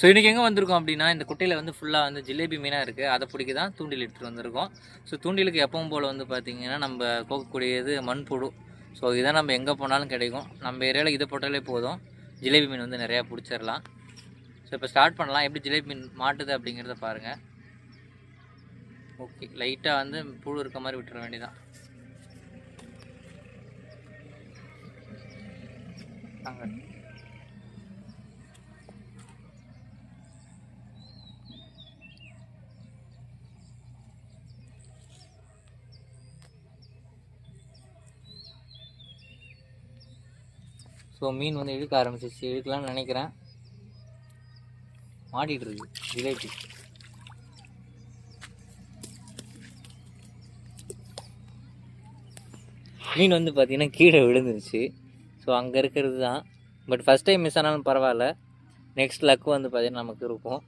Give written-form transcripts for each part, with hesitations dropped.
So இன்றைக்கி எங்கே வந்திருக்கோம் அப்படின்னா, இந்த குட்டையில் வந்து ஃபுல்லாக வந்து ஜிலேபி மீனாக இருக்குது. அதை பிடிக்க தான் தூண்டில் எடுத்துகிட்டு வந்திருக்கோம். ஸோ தூண்டிலுக்கு எப்பவும் போல் வந்து பார்த்திங்கன்னா நம்ம கோக்கக்கூடியது மண்புழு. ஸோ இதை நம்ம எங்கே போனாலும் கிடைக்கும். நம்ம ஏரியாவில் இதை போட்டாலே போதும், ஜிலேபி மீன் வந்து நிறையா பிடிச்சிடலாம். ஸோ இப்போ ஸ்டார்ட் பண்ணலாம். எப்படி ஜிலேபி மீன் மாட்டுது அப்படிங்கிறத பாருங்கள். ஓகே, லைட்டாக வந்து புழு இருக்க மாதிரி விட்டுற வேண்டியதான். ஸோ மீன் வந்து இழுக்க ஆரம்பிச்சிச்சு. இழுக்கலாம்னு நினைக்கிறேன். மாட்டிகிட்டு இருக்கு ஜிலேபி. மீன் வந்து பார்த்திங்கன்னா கீழே விழுந்துருச்சு. ஸோ அங்கே இருக்கிறது தான். பட் ஃபஸ்ட் டைம் மிஸ் ஆனாலும் பரவாயில்ல, நெக்ஸ்ட் லக்கு வந்து பார்த்திங்கன்னா நமக்கு இருக்கும்.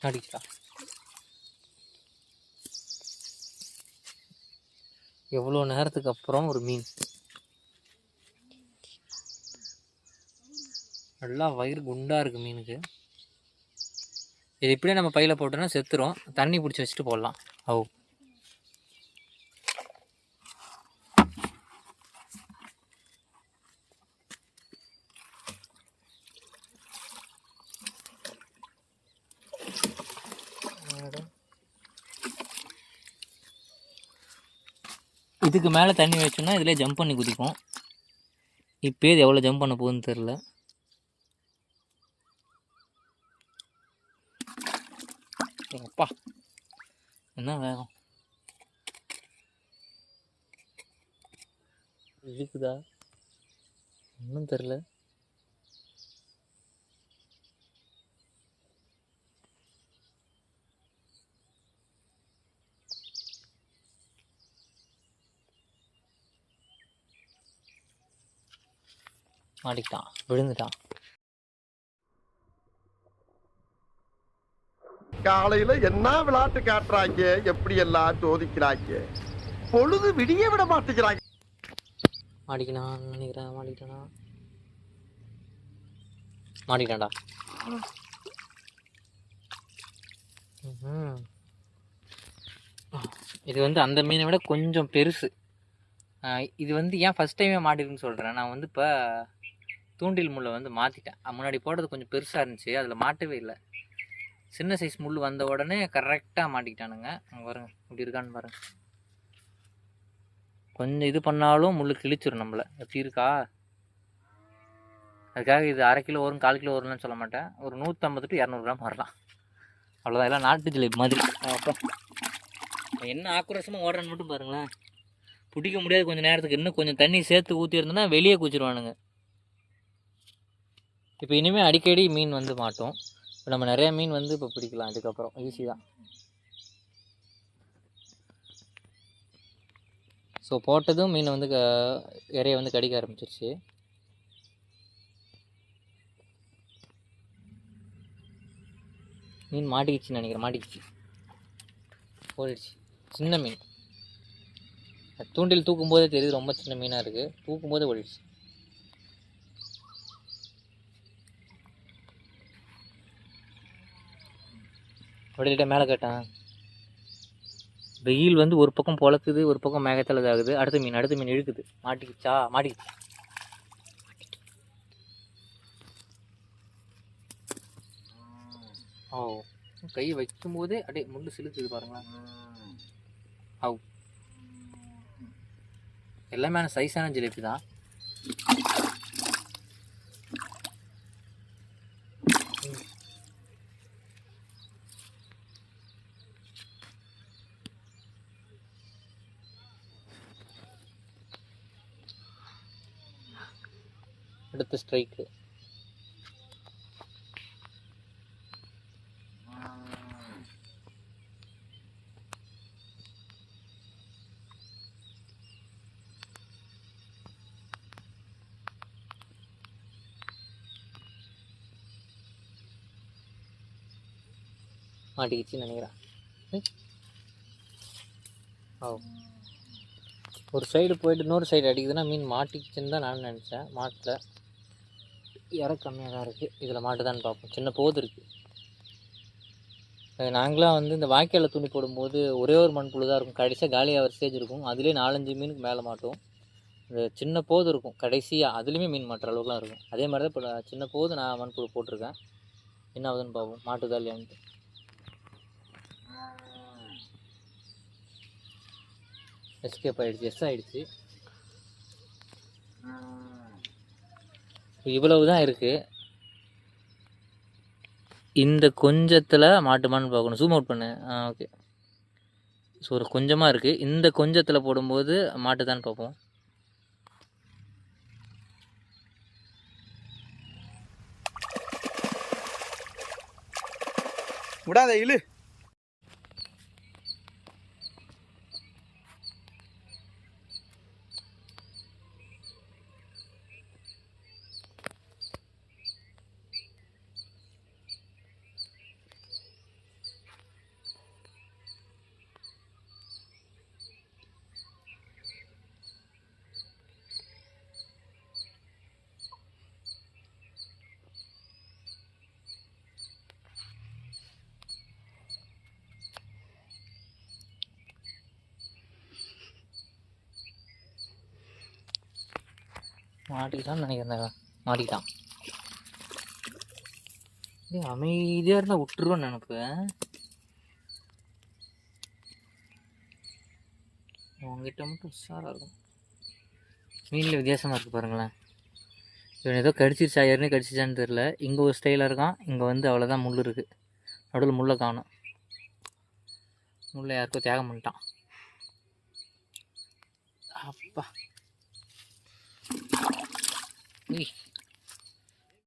அடிச்சா எவ்வளோ நேரத்துக்கு அப்புறம் ஒரு மீன். நல்லா வயிறு குண்டாக இருக்குது மீனுக்கு. இது இப்படியே நம்ம பையில் போட்டோன்னா செத்துரும். தண்ணி பிடிச்சி வச்சுட்டு போடலாம். ஓ, இதுக்கு மேலே தண்ணி வச்சோன்னா இதிலே ஜம்ப் பண்ணி குதிக்கும். இப்போ இது எவ்வளோ ஜம்ப் பண்ண போகுதுன்னு தெரில. அப்பா என்ன வேகம் இருக்குதா ஒன்றும் தெரில. மாட்டிக்கிட்டான், விழுந்துட்டான். காலையில என்ன விளையாட்டு காட்டுறாங்க, எப்படி எல்லாம் சோதிக்கிறாங்க, பொழுது விடிய விட மாட்டேங்கிறாங்க. மாட்டிக்கினான் நினைக்கிறேன். மாட்டிக்கிட்டான்டா. இது வந்து அந்த மீனை விட கொஞ்சம் பெருசு. இது வந்து ஏன் ஃபஸ்ட் டைமே மாட்டிருக்குன்னு சொல்கிறேன். நான் வந்து இப்போ தூண்டில் முள்ளை வந்து மாற்றிட்டேன். முன்னாடி போட்டது கொஞ்சம் பெருசாக இருந்துச்சு, அதில் மாட்டவே இல்லை. சின்ன சைஸ் முள் வந்த உடனே கரெக்டாக மாட்டிக்கிட்டானுங்க. அங்கே பாருங்க இப்படி இருக்கான்னு பாருங்க. கொஞ்சம் இது பண்ணாலும் முள் கிழிச்சிடும் நம்மளை. எப்படி இருக்கா? அதுக்காக இது 1/2 கிலோ வரும் 1/4 கிலோ வரும்னு சொல்ல மாட்டேன். ஒரு 150 to 200 கிராம் வரலாம், அவ்வளோதான். எல்லாம் நாட்டு ஜிலேபி மாதிரி. அப்போ என்ன ஆக்ரோஷமாக ஓடுறான்னு மட்டும் பாருங்களேன். பிடிக்க முடியாது கொஞ்சம் நேரத்துக்கு. இன்னும் கொஞ்சம் தண்ணி சேர்த்து ஊற்றிருந்தோன்னா வெளியே குச்சிருவானுங்க. இப்போ இனிமேல் அடிக்கடி மீன் வந்து மாட்டோம். இப்போ நம்ம நிறையா மீன் வந்து இப்போ பிடிக்கலாம். அதுக்கப்புறம் ஈஸி தான். ஸோ போட்டதும் மீன் வந்து இறைய வந்து கடிக்க ஆரம்பிச்சிருச்சு. மீன் மாட்டிக்கிச்சுன்னு நினைக்கிறேன். மாட்டிக்கிச்சு, போயிடுச்சு. சின்ன மீன். தூண்டில் தூக்கும் போதே தெரியுது ரொம்ப சின்ன மீனாக இருக்குது. தூக்கும் போதே ஓடிடுச்சு. அப்படிக்கிட்ட மேலே கேட்டான். வெயில் வந்து ஒரு பக்கம் பொழக்குது, ஒரு பக்கம் மேகத்தில் இதாகுது. அடுத்த மீன் இழுக்குது. மாட்டிக்கிச்சு. ஓ, கை வைக்கும் போதே அப்படியே முள்ளு சிலுக்குது பாருங்களேன். ஆவ், எல்லாமே சைஸான ஜிலேபி தான். அடுத்த ஸ்ட்ரைக்கு. மாட்டிக்கிச்சுன்னு நினைக்கிறேன். ஓ, ஒரு சைடு போயிட்டு இன்னொரு சைடு அடிக்குதுன்னா மீன் மாட்டிக்கிச்சுன்னு தான் நான் நினச்சேன். மாட்டில் இற கம்மியாக தான் இருக்குது. இதில் மாட்டுதான்னு பார்ப்போம். சின்ன போது இருக்குது. நாங்களாம் வந்து இந்த வாய்க்காலில் துணி போடும்போது ஒரே ஒரு மண்புழு தான் இருக்கும். கடைசியாக காலியாக ஸ்டேஜ் இருக்கும். அதுலேயே 4-5 மீனுக்கு மேலே மாட்டும். இந்த சின்ன போது இருக்கும் கடைசியாக, அதுலேயுமே மீன் மாட்டுற அளவுக்குலாம் இருக்கும். அதே மாதிரி தான் இப்போ சின்ன போது நான் மண்புழு போட்டிருக்கேன். என்ன ஆகுதுன்னு பார்ப்போம், மாட்டுதா இல்லையான்ட்டு. எஸ்கேப் ஆகிடுச்சு, எஸ் ஆகிடுச்சு. இவ்வளவு தான் இருக்குது. இந்த கொஞ்சத்தில் மாட்டுமான்னு பார்க்கணும். ஜூம் அவுட் பண்ணு. ஓகே. ஸோ ஒரு கொஞ்சமாக இருக்குது. இந்த கொஞ்சத்தில் போடும்போது மாட்டுதான்னு பார்ப்போம். விடாத இழு. மாட்டிக்கிட்டான்னு நினைக்கிறேன். மாட்டிக்கிட்டான். அமைதியாக இருந்தால் விட்டுருவோன்னு நினைப்பேன். உங்ககிட்ட மட்டும் உஷாராக இருக்கும். மீனில் வித்தியாசமாக இருக்குது பாருங்களேன். இவன் ஏதோ கடிச்சிருச்சா, ஏற்கனவே கடிச்சிச்சான்னு தெரில. இங்கே ஒரு ஸ்டைலாக இருக்கான். இங்கே வந்து அவ்வளோதான் முள் இருக்குது. நடுவில் முள்ளை காணும். முள்ளை யாருக்கோ தியாகம் பண்ணிட்டான். அப்பா.